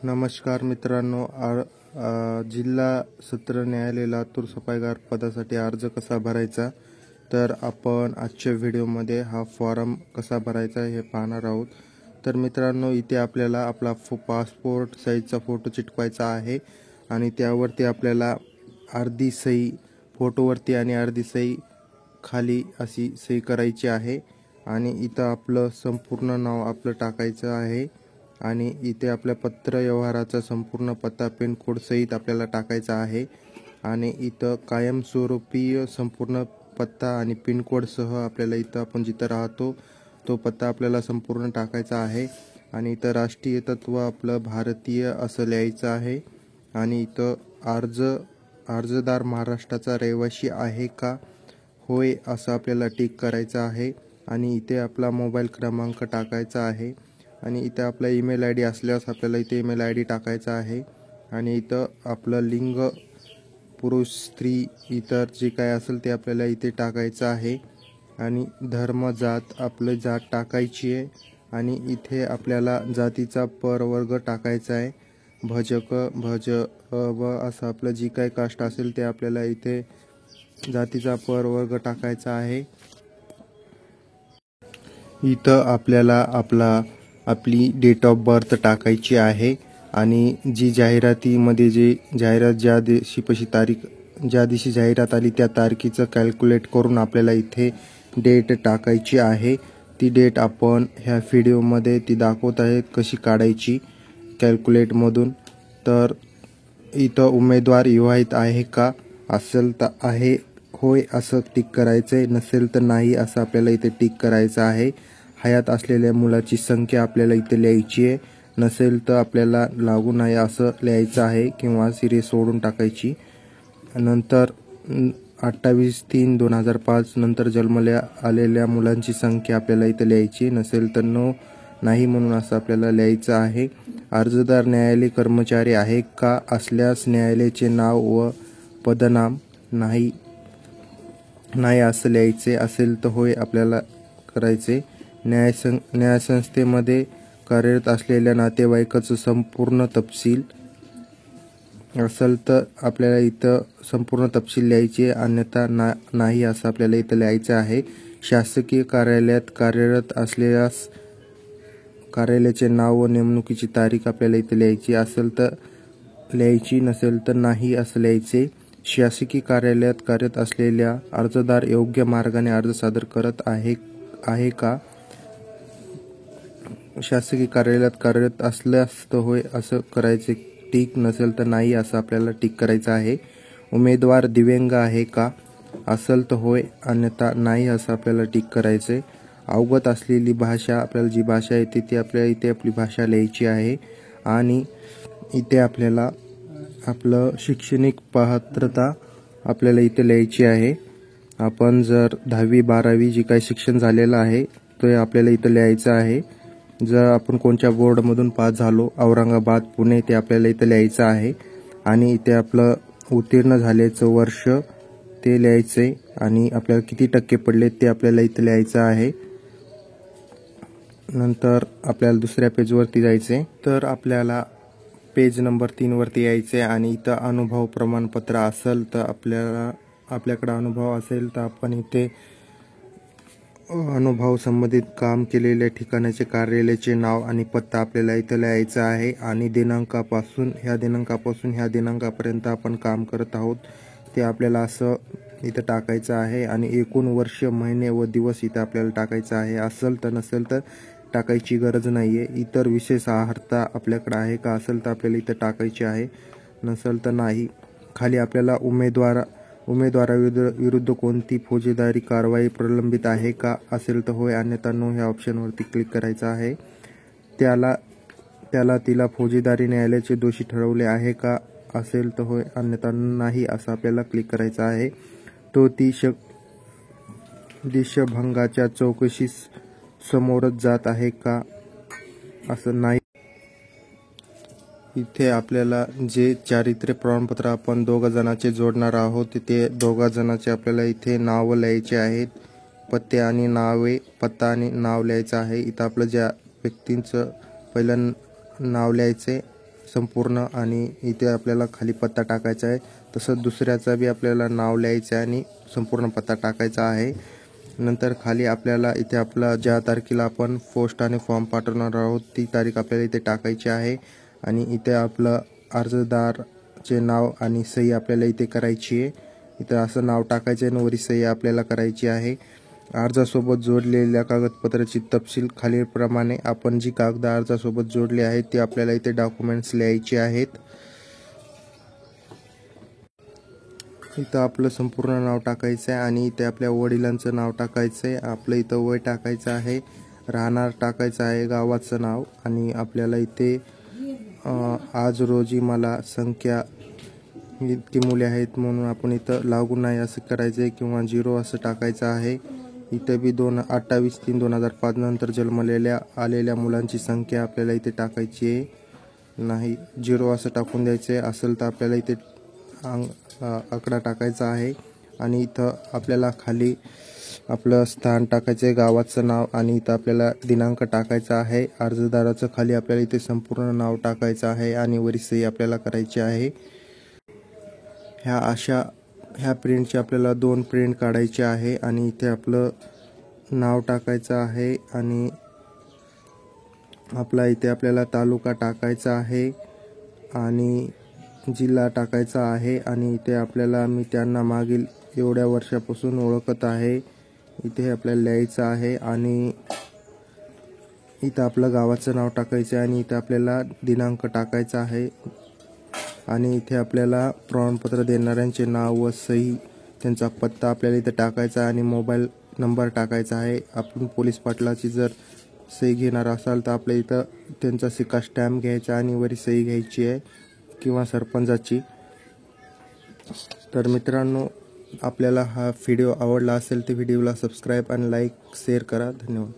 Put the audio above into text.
नमस्कार मित्रांनो, जिल्हा सत्र न्यायालय लातूर सफाईगार पदासाठी अर्ज कसा भरायचा, तर आपण आजच्या व्हिडिओमध्ये हा फॉर्म कसा भरायचा हे पाहणार आहोत। तर मित्रांनो, इथे आपल्याला आपला पासपोर्ट साईजचा फोटो चिटकवायचा आहे आणि त्यावरती आपल्याला अर्धी सही फोटोवरती आणि अर्धी सही खाली अशी सही करायची आहे आणि इथं आपलं संपूर्ण नाव आपलं टाकायचं आहे आणि इथे आपल्या पत्र व्यवहाराचा संपूर्ण पत्ता पिन कोड सहित आपल्याला टाकायचा आहे आणि इथं कायमस्वरूपी संपूर्ण पत्ता आणि पिन कोड सह आपल्याला इथं आपण जिथं राहतो तो पत्ता आपल्याला संपूर्ण टाकायचा आहे आणि इथं राष्ट्रीय तत्व आपलं भारतीय असं लिहायचं आहे आणि इथं अर्जदार महाराष्ट्राचा रहिवासी आहे का, होय असं आपल्याला टिक करायचं आहे आणि इथे आपला मोबाईल क्रमांक टाकायचा आहे आणि इथं आपला ईमेल आय डी असल्यास आपल्याला इथे ईमेल आय डी टाकायचा आहे आणि इथं आपलं लिंग पुरुष स्त्री इतर जे काय असेल ते आपल्याला इथे टाकायचं आहे आणि धर्म जात आपलं जात टाकायची आहे आणि इथे आपल्याला जातीचा प्रवर्ग टाकायचा आहे, भज व असं आपलं जी काही कास्ट असेल ते आपल्याला इथे जातीचा प्रवर्ग टाकायचा आहे। इथं आपल्याला आपली डेट ऑफ बर्थ टाकायची आहे आणि जी जाहिरातीमध्ये जी जाहिरात ज्या दिवशी जाहिरात आली त्या तारखेचं कॅल्क्युलेट करून आपल्याला इथे डेट टाकायची आहे। ती डेट आपण ह्या व्हिडिओमध्ये ती दाखवत आहेत कशी काढायची कॅल्क्युलेटमधून। तर इथं उमेदवार विवाहित आहे का, असेल तर आहे होय असं टिक करायचं आहे, नसेल तर नाही असं आपल्याला इथे टिक करायचं आहे। हयात असलेल्या मुलाची संख्या आपल्याला इथे लिहायची आहे, नसेल तर आपल्याला लागू नाही असं लिहायचं आहे किंवा सिरीज सोडून टाकायची। नंतर 28/3/2005 नंतर जन्मल्या आलेल्या मुलांची संख्या आपल्याला इथे लिहायची, नसेल तर नाही म्हणून असं आपल्याला लिहायचं आहे। अर्जदार न्यायालय कर्मचारी आहे का, असल्यास न्यायालयाचे नाव व पदनाम नाही असं लिहायचे, असेल तर होय आपल्याला करायचे। न्यायसंस्थेमध्ये कार्यरत असलेल्या नातेवाईकाचं संपूर्ण तपशील असेल तर आपल्याला इथं संपूर्ण तपशील लिहायचे, अन्यथा नाही असं आपल्याला इथं लिहायचं आहे। शासकीय कार्यालयात कार्यरत असल्यास कार्यालयाचे नाव व नेमणुकीची तारीख आपल्याला इथं लिहायची, असेल तर लिहायची, नसेल तर नाही असं लिहायचे। शासकीय कार्यालयात कार्यरत असलेल्या अर्जदार योग्य मार्गाने अर्ज सादर करत आहे का, शासकीय कार्यालयात कार्यरत असल्यास तर होय असं करायचे टिक, नसेल तर नाही असं आपल्याला टिक करायचं आहे। उमेदवार दिव्यांग आहे का, असेल तर होय, अन्यथा नाही असं आपल्याला टिक करायचे। अवगत असलेली भाषा आपल्याला जी भाषा येते ती आपल्याला इथे आपली भाषा लिहायची आहे आणि इथे आपल्याला आपलं शैक्षणिक पात्रता आपल्याला इथे लिहायची आहे। आपण जर 10वी 12वी जी काही शिक्षण झालेलं आहे ते आपल्याला इथं लिहायचं आहे। जर आपण कोणत्या बोर्डमधून पास झालो, औरंगाबाद पुणे, ते आपल्याला इथं लिहायचं आहे आणि इथे आपलं उत्तीर्ण झाल्याचं वर्ष ते लिहायचे आणि आपल्याला किती टक्के पडले ते आपल्याला इथं लिहायचं आहे। नंतर आपल्याला दुसऱ्या पेजवरती जायचे, तर आपल्याला पेज नंबर 3 वरती यायचे आणि इथं अनुभव प्रमाणपत्र असेल तर आपल्याकडे अनुभव असेल तर आपण इथे अनुभव संबंधित काम केलेल्या ठिकाणाचे कार्यालयाचे नाव आणि पत्ता आपल्याला इथं लिहायचं आहे आणि ह्या दिनांकापर्यंत आपण काम करत आहोत ते आपल्याला असं इथं टाकायचं आहे आणि एकूण वर्ष, महिने व दिवस इथं आपल्याला टाकायचं आहे, असेल तर नसेल तर टाकायची गरज नाहीये। इतर विशेष अर्हता आपल्याकडे आहे का, असेल तर आपल्याला इथं टाकायची आहे, नसेल तर नाही। खाली आपल्याला उमेदवाराविरुद्ध कोणती फौजदारी कारवाई प्रलंबित आहे का, असेल तर होय, अन्यथा नो ह्या ऑप्शनवरती क्लिक करायचं आहे। तिला फौजदारी न्यायालयाचे दोषी ठरवले आहे का, असेल तर होय, अन्यथा नाही असं आपल्याला क्लिक करायचं आहे। तो देशभंगाच्या चौकशीस समोरच जात आहे का, असं नाही। इथे आपल्याला जे चारित्र्य प्रमाणपत्र आपण 2 जणांचे जोडणार आहोत ते 2 जणांचे आपल्याला इथे नाव लिहायचे आहेत, पत्ता आणि नाव लिहायचं आहे। इथं आपलं ज्या व्यक्तींचं पहिलं नाव लिहायचे, संपूर्ण, आणि इथे आपल्याला खाली पत्ता टाकायचा आहे. तसंच दुसऱ्याचा बी आपल्याला नाव लिहायचं आहे आणि संपूर्ण पत्ता टाकायचा आहे. नंतर खाली आपल्याला इथे आपला ज्या तारखेला आपण पोस्टाने फॉर्म पाठवणार आहोत ती तारीख आपल्याला इथे टाकायची आहे. आणि इथे आपलं अर्जदारचे नाव आणि सही आपल्याला इथे करायची आहे. इथं असं नाव टाकायचं आहे आणि वरी सही आपल्याला करायची आहे. अर्जासोबत जोडलेल्या कागदपत्राची तपशील खालीलप्रमाणे आपण जी कागद अर्जासोबत जोडली आहेत ती आपल्याला इथे डॉक्युमेंट्स लिहायची आहेत. इथं आपलं संपूर्ण नाव टाकायचं आहे आणि इथे आपल्या वडिलांचं नाव टाकायचं आहे. आपलं इथं वय टाकायचं आहे, राहणार टाकायचं आहे, गावाचं नाव, आणि आपल्याला इथे आज रोजी मला संख्या इतकी मुले आहेत म्हणून आपण इथं लागू नाही असं करायचं आहे किंवा 0 असं टाकायचं आहे. इथं बी 28/3/2005 नंतर जन्मलेल्या आलेल्या मुलांची संख्या आपल्याला इथे टाकायची आहे, नाही 0 असं टाकून द्यायचं आहे. असेल तर आपल्याला इथे आकडा टाकायचा आहे. आणि इथं आपल्याला खाली आपलं स्थान टाकायचं आहे, गावाचं नाव, आणि इथं आपल्याला दिनांक टाकायचा आहे. अर्जदाराचं खाली आपल्याला इथे संपूर्ण नाव टाकायचं आहे आणि वरी सही आपल्याला करायची आहे. ह्या प्रिंटची आपल्याला 2 प्रिंट काढायची आहे. आणि इथे आपलं नाव टाकायचं आहे आणि इथे आपल्याला तालुका टाकायचा आहे आणि जिल्हा टाकायचा आहे. आणि इथे आपल्याला मी त्यांना मागील एवढ्या वर्षापासून ओळखत आहे इथे आपल्याला लिहायचं आहे. आणि इथं आपलं गावाचं नाव टाकायचं आहे आणि इथं आपल्याला दिनांक टाकायचा आहे. आणि इथे आपल्याला प्रमाणपत्र देणाऱ्यांचे नाव व सही, त्यांचा पत्ता आपल्याला इथे टाकायचा आणि मोबाईल नंबर टाकायचा आहे. आपण पोलीस पाटलाची जर सही घेणार असाल तर आपल्या इथं त्यांचा सिक्का स्टॅम्प घ्यायचा आणि वरी सही घ्यायची आहे किंवा सरपंचाची. तर मित्रांनो, आपल्याला हा व्हिडिओ आवडला असेल तर व्हिडिओला सबस्क्राईब आणि लाईक शेअर करा. धन्यवाद.